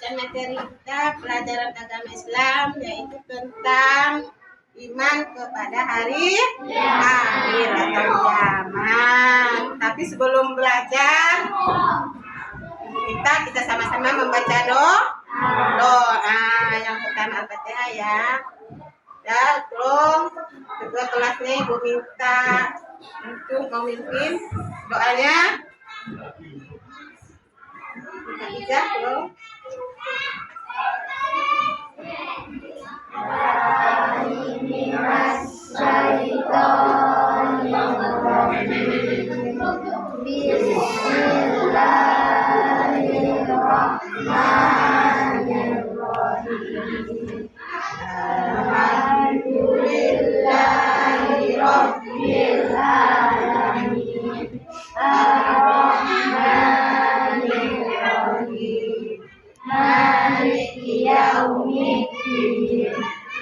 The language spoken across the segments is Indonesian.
melanjutkan materi kita pelajaran agama Islam, yaitu tentang iman kepada hari akhir atau kiamat. Tapi sebelum belajar, kita sama-sama membaca doa. Yang pertama Al-Fatihah ya. Dan tolong kedua kelas nih Ibu minta untuk memimpin doanya. Bisa tolong.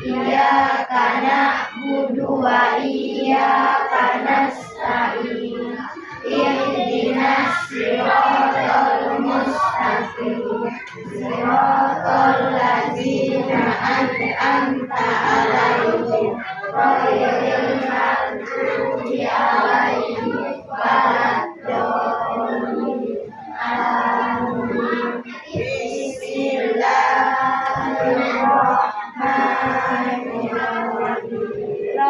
Iyyaka na'budu wa iyyaka nasta'in. Ihdinas siratal mustaqim. Siratal ladzina an'amta 'alaihim ghairil maghdubi 'alaihim waladdallin. Amin.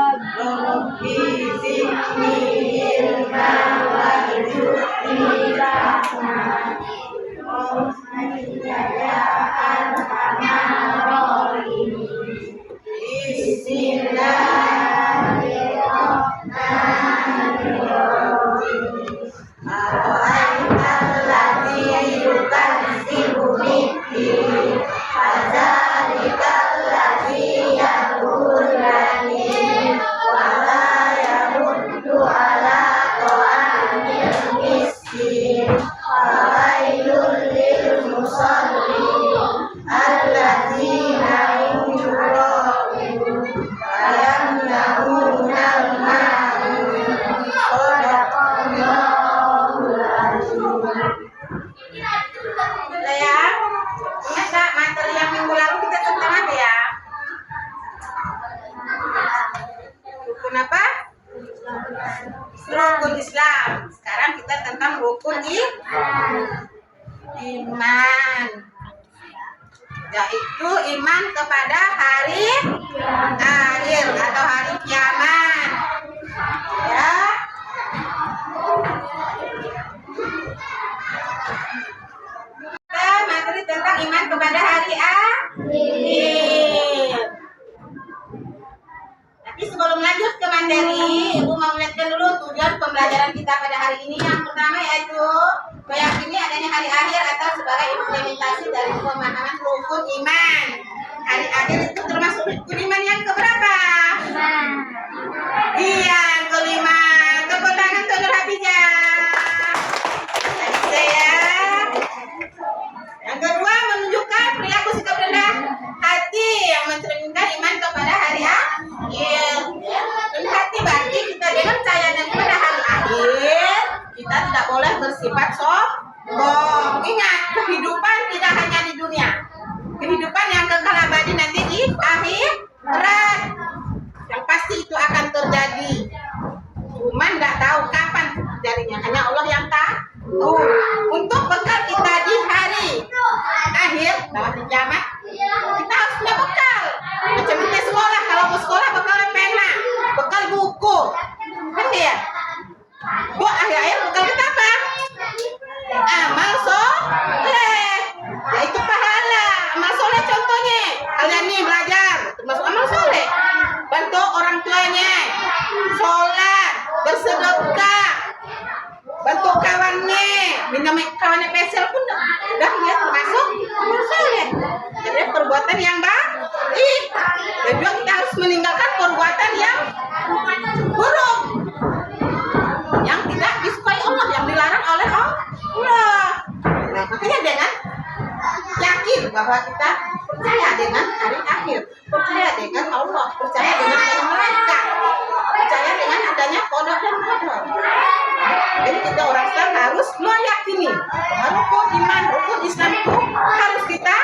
Rabbi zidni ilma warzuqni rahmah. Bismillahirrahmanirrahim. Ar-Rahmanalladzi yukadzibu bid-din. Fadzalikalladzi yad'ul yatim wa la yamuddu 'ala ta'amil miskin. Fawailul lil musallin alladzina hum yura'un wa yamna'unal ma'un. Shadaqallahul azim. Ya, ingat materi yang minggu lalu kita tentang apa ya? Rukun apa? Rukun Islam. Sekarang kita tentang rukun iman, yaitu iman kepada hari akhir atau hari kiamat. Ya. Materi tentang iman kepada hari akhir. Tapi sebelum lanjut ke materi, Ibu mau melihatkan dulu tujuan pembelajaran kita pada hari ini. Yang pertama yaitu meyakini adanya hari akhir atau sebagai implementasi dari pemahaman rukun iman. Hari akhir itu termasuk rukun iman yang keberapa? Iya, yang kelima. Tepuk tangan untuk Nur Hafizah. Yang kedua, menunjukkan perilaku sikap rendah hati yang mencerminkan iman kepada hari akhir. Rendah hati berarti kita dengan percaya kepada hari akhir, kita tidak boleh bersifat sombong. Ingat, kehidupan tidak hanya di dunia, kehidupan yang kekal abadi nanti di akhirat. Yang pasti itu akan terjadi, cuman nggak tahu kapan terjadinya, hanya Allah yang tahu. Untuk bekal kita di hari akhir, dalam kiamat, kita harus punya bekal. Macam kita sekolah, kalau mau sekolah bekal pena, bekal buku, kan ya? Bu, akhir-akhir bekal kita apa? Amal soleh, yaitu pahala. Amal soleh contohnya, kalian nih belajar, termasuk amal soleh. Bantu orang tuanya, sholat, bersedekah, bantu kawannya, minum kawannya pesel pun udah ya termasuk amal soleh. Jadi perbuatan yang baik. Dan juga kita harus meninggalkan perbuatan yang buruk, yang tidak disukai Allah, yang dilarang oleh Allah. Nah, makanya dengan yakin bahwa kita percaya dengan hari akhir, percaya dengan Allah, percaya dengan malaikat, percaya dengan adanya qada dan qadar. Jadi kita orang Islam harus meyakini bahwa rukun iman, rukun Islam itu harus kita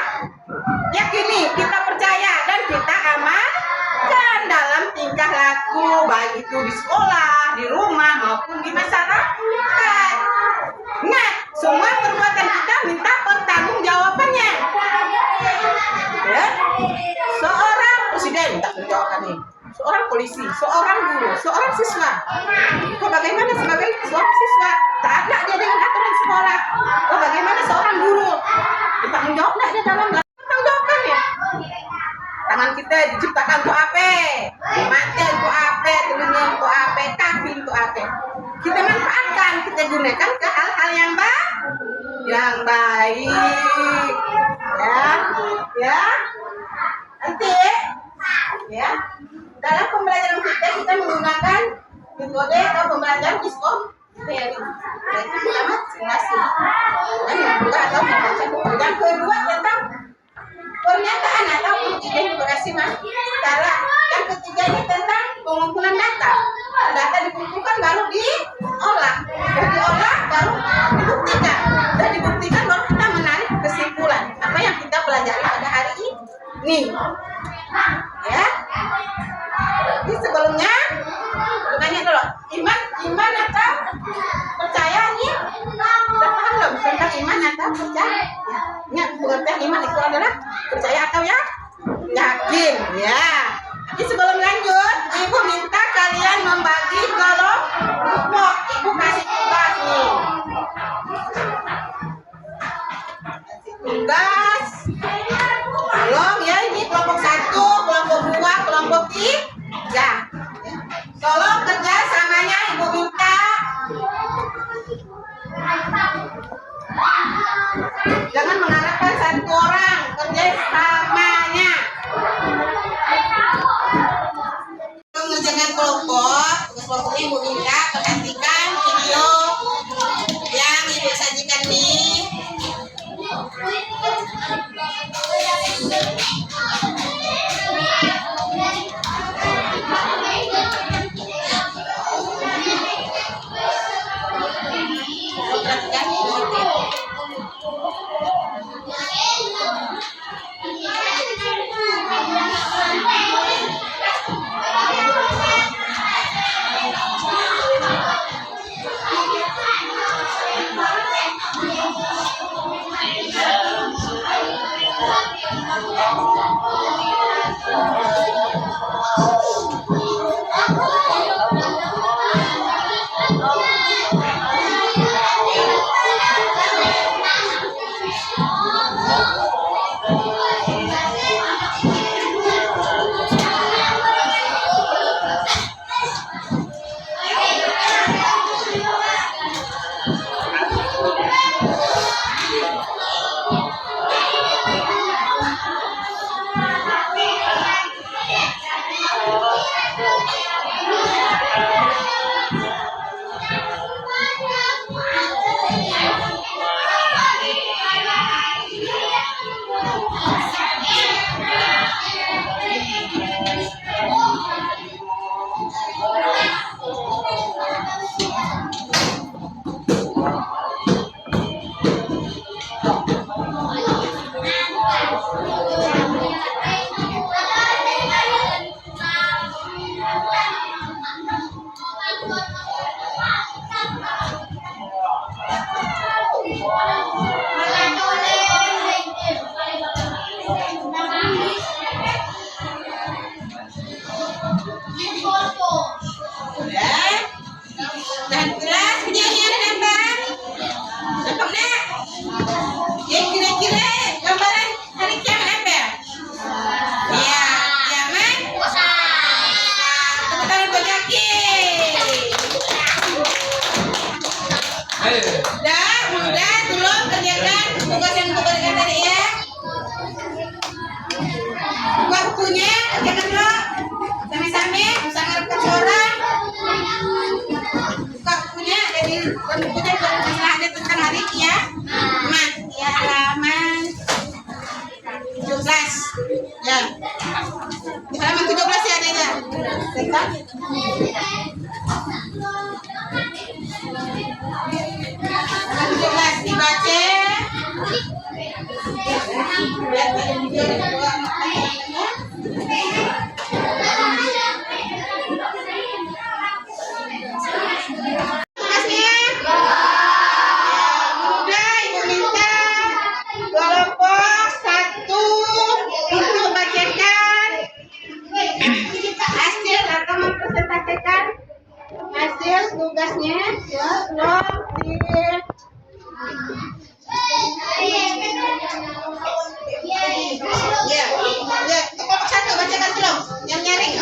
yakini, kita percaya dan kita amalkan dalam tingkah laku, baik itu di sekolah, di rumah maupun di masyarakat. Nah, semua perbuatan kita minta pertanggungjawabannya. Ya, seorang presiden minta pertanggungjawabannya, seorang polisi, seorang guru, seorang siswa. Kok bagaimana sebagai seorang siswa? Tak ada dia dengan aturan sekolah. Oh, bagaimana seorang guru? Bertanggung jawab nggak dia dalam bertanggung jawabkan ya? Tangan kita diciptakan untuk apa? Mata untuk apa? Telinga untuk apa? Kaki untuk apa? Kita manfaatkan, kita gunakan ke hal-hal yang baik. Ya. Nanti ya, dalam pembelajaran kita menggunakan metode atau pembelajaran diskoperi, yaitu pertama simulasi, dan yang kedua atau membaca buku, yang kedua tentang pernyataan atau identifikasi masalah, yang ketiga ini tentang pengumpulan data. Data dikumpulkan baru diolah, baru dibuktikan, dan dibuktikan baru kita menarik kesimpulan apa yang kita pelajari pada hari ini. Ya, jadi sebelumnya tanya dulu, iman atau percaya nih? Sudah paham belum tentang iman atau percaya? Ya, ingat pengertian iman itu adalah percaya atau ya yakin. Ya, jadi sebelum lanjut, ibu minta kalian membagi kelompok. Ibu kasih tugas nih. Tugas. Tolong ya, ini kelompok 1, kelompok 2, kelompok 3. Tolong kerja samanya ibu minta. Jangan mengharapkan satu orang, kerja samanya. Mengerjakan kelompok, kelompoknya ibu minta perhatikan video yang ibu sajikan nih. kecil tugasnya ya, belum di ya, ya, kelompok satu bacakan belum? Yang nyaring.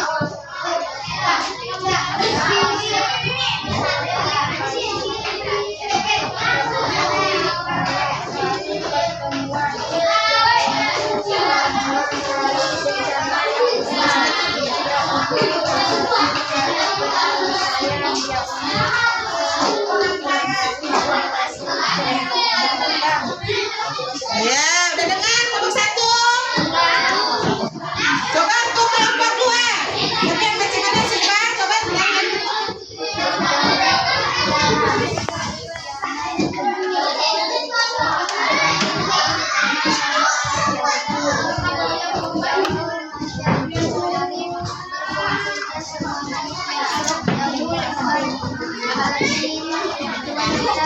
Ya, udah dengar kelompok satu. Coba untuk kelompok dua. Tapi yang bacakannya siapa? Coba bilangin.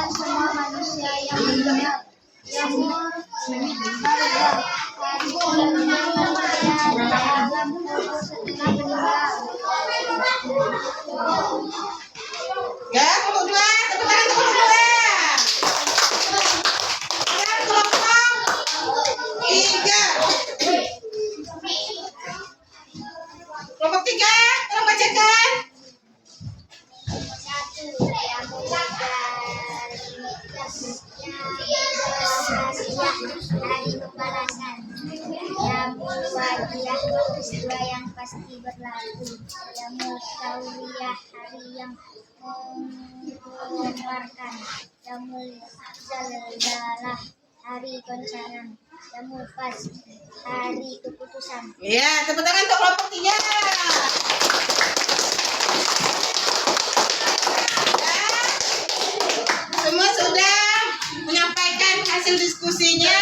Semua manusia yang benar, yang Ya, kelompok dua. Tepuk tangan untuk kelompok dua. Sekarang kelompok tiga. Kelompok tiga, tolong bacakan. hari pembalasan, Yaumul Wajiyah peristiwa yang pasti berlaku, Yaumul Tawiyah hari yang mengeluarkan, Yaumul Zalzalah hari goncangan, Yaumul Fasl hari keputusan. Ya, tepuk tangan untuk kelompok tiga. Semua sudah menyampaikan hasil diskusinya.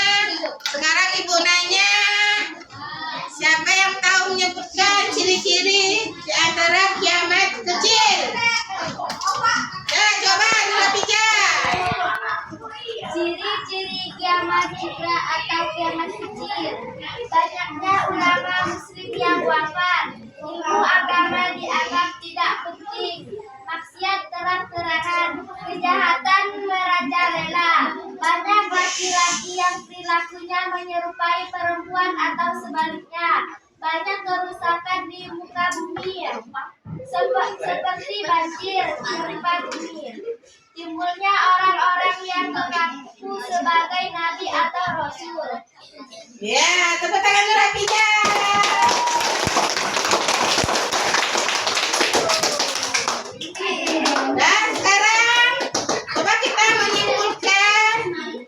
Sekarang ibu nanya, siapa yang tahu menyebutkan ciri-ciri di antara kiamat kecil? Ya, coba Nura Pija. Ciri-ciri kiamat sugra atau kiamat kecil. Banyaknya ulama muslim yang wafat. Ilmu agama dianggap tidak penting. Maksiat terang-terangan. Kejahatan merajalela. Banyak laki-laki yang perilakunya menyerupai perempuan atau sebaliknya. Banyak kerusakan di muka bumi. Seperti banjir, gempa bumi. Timbulnya orang-orang yang mengaku sebagai nabi atau rasul. Ya, tepuk tangan Nura Pija. Dan sekarang coba kita menyimpulkan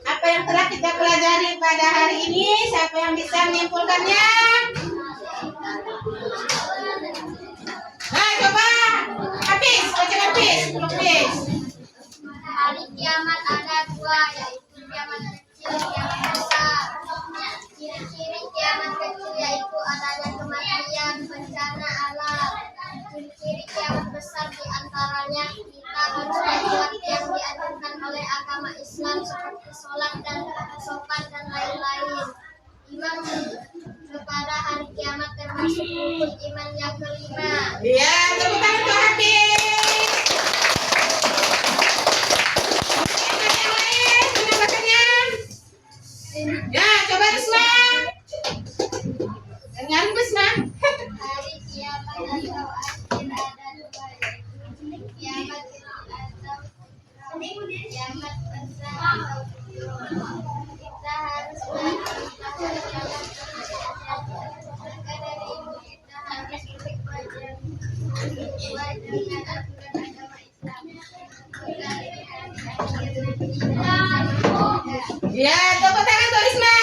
apa yang telah kita pelajari pada hari ini. Siapa yang bisa menyimpulkannya? Nah, coba habis, bacakan habis, habis. Hari kiamat ada dua, yaitu kiamat kecil dan kiamat besar. Ciri-ciri kiamat kecil yaitu adanya kematian, bencana alam. Ciri-ciri kiamat besar diantaranya kita harus berbuat yang diajarkan oleh agama Islam seperti sholat dan sopan dan lain-lain. Iman kepada hari kiamat termasuk rukun iman yang kelima. Ya, tepuk tangan untuk habis. Yang lain, menambahkannya. Ya, coba Risma. Dengan Risma. Hari kiamat atau akhir ada dua, yaitu kiamat kecil atau kiamat besar atau kita harus beribadah maka dari itu kita harus beribadah sesuai dengan aturan agama Islam. Ya, tepuk tangan untuk Risma.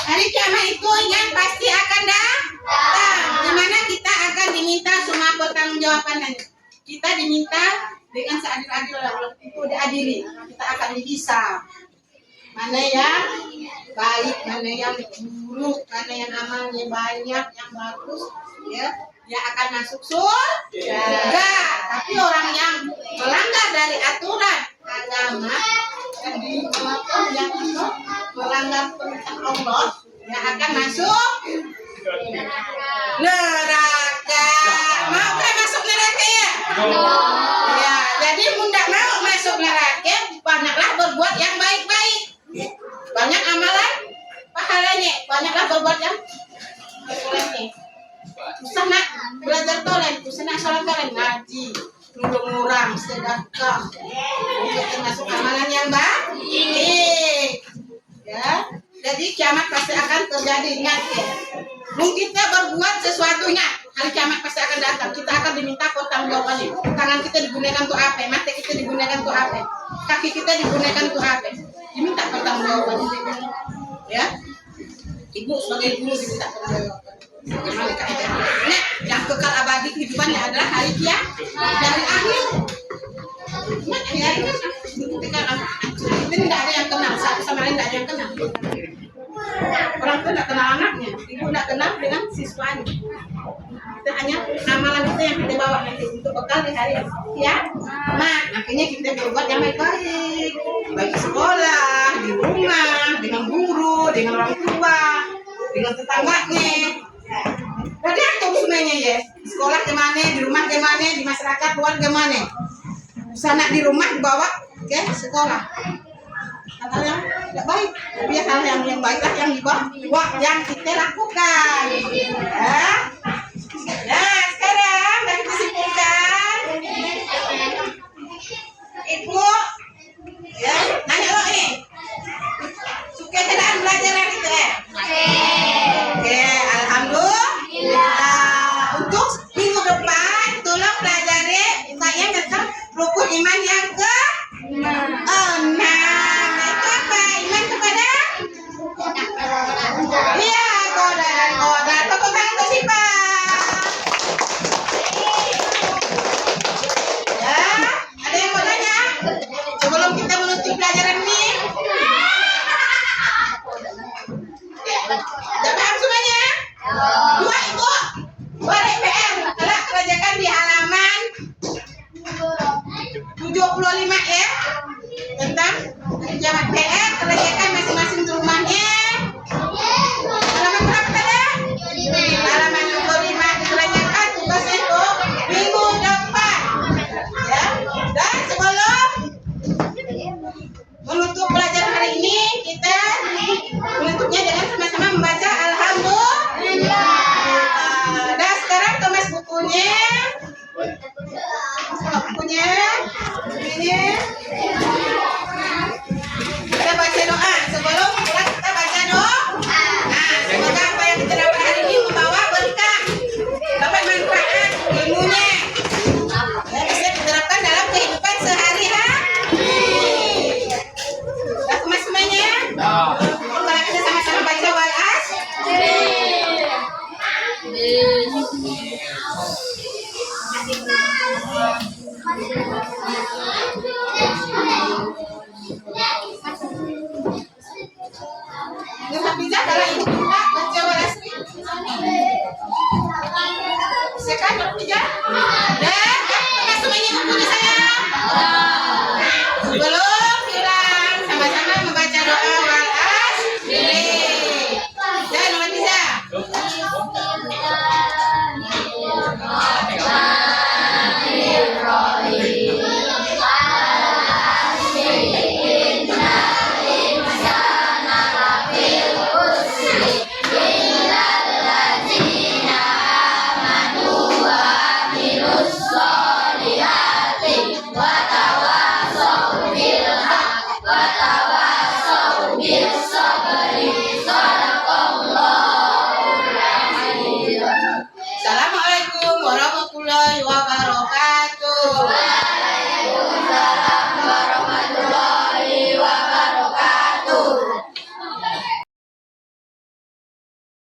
Hari kiamat itu yang pasti akan datang, di mana kita akan diminta semua pertanggungjawaban. Kita diminta dengan seadil-adilnya, itu diadili. Kita akan dihisab. Mana yang baik, mana yang buruk, mana yang amalnya banyak, yang bagus, ya, yang akan masuk surga. Tapi orang yang melanggar dari aturan agama, yang melanggar perintah Allah, yang akan masuk Neraka. Mau kan masuk neraka ya? Ya, jadi bunda mau masuk neraka, banyaklah berbuat yang baik-baik. Banyak amalan pahalanya, banyaklah berbuat yang baik. Usah nak belajar tolen, usah nak sholat tolen, ngaji, nolong orang, sedekah, untuk termasuk amalan yang baik. Ya, jadi kiamat pasti akan terjadi, ingat ya. Mungkin kita berbuat sesuatunya, hari kiamat pasti akan datang. Kita akan diminta pertanggungjawabannya. Tangan kita digunakan untuk apa? Mata kita digunakan untuk apa? Kaki kita digunakan untuk apa? Diminta pertanggungjawabannya. Ya, ibu sebagai guru diminta pertanggungjawaban. Bagaimana keadaan? Nah, yang kekal abadi kehidupannya adalah hari kiamat dari akhir. Ingat ya, ketika ini tidak ada yang kenal, satu sama lain tidak ada yang kenal. Orang tua tidak kenal anaknya, ibu tidak kenal dengan siswanya. Kita hanya amalan kita yang kita bawa nanti untuk bekal di hari kiamat. Makanya kita berbuat yang baik-baik, baik di sekolah, di rumah, dengan guru, dengan orang tua, dengan tetangganya. Jadi atur semuanya ya. Di sekolah kemana, di rumah kemana, di masyarakat luar kemana. Sana di rumah dibawa ke sekolah. Hal yang tidak baik, tapi hal yang baiklah yang dibawa, yang kita lakukan. Ya. Nah, sekarang dari kesimpulan, ibu, ya, nanya lo ini, suka tidak belajar itu ya? Oke, alhamdulillah. Untuk minggu depan, tolong pelajari saya tentang rukun iman yang ke-6. Itu apa? Iman kepada? Iya, qada dan qadar. Tepuk tangan untuk Sipa. Ya, ada yang mau nanya? Sebelum kita menutup pelajaran ini. Udah paham semuanya? Dua ibu, boleh PR. Telah kerjakan di halaman 75 ya. Tentang kiamat PR, kerjakan masing-masing di rumahnya. Halaman berapa tadi? Halaman 25 dikerjakan tugasnya itu minggu depan. Ya. Dan sebelum menutup pelajaran hari ini, kita menutupnya dengan sama-sama membaca alhamdulillah. Dan sekarang tulis bukunya. Bukunya ini. Kita baca doa sebelum kita baca doa. Nah, semoga apa yang kita dapat hari ini membawa berkah, dapat manfaat ilmunya, dan bisa diterapkan dalam kehidupan sehari-hari. Sudah kemas semuanya? Mari kita sama-sama baca wal asr.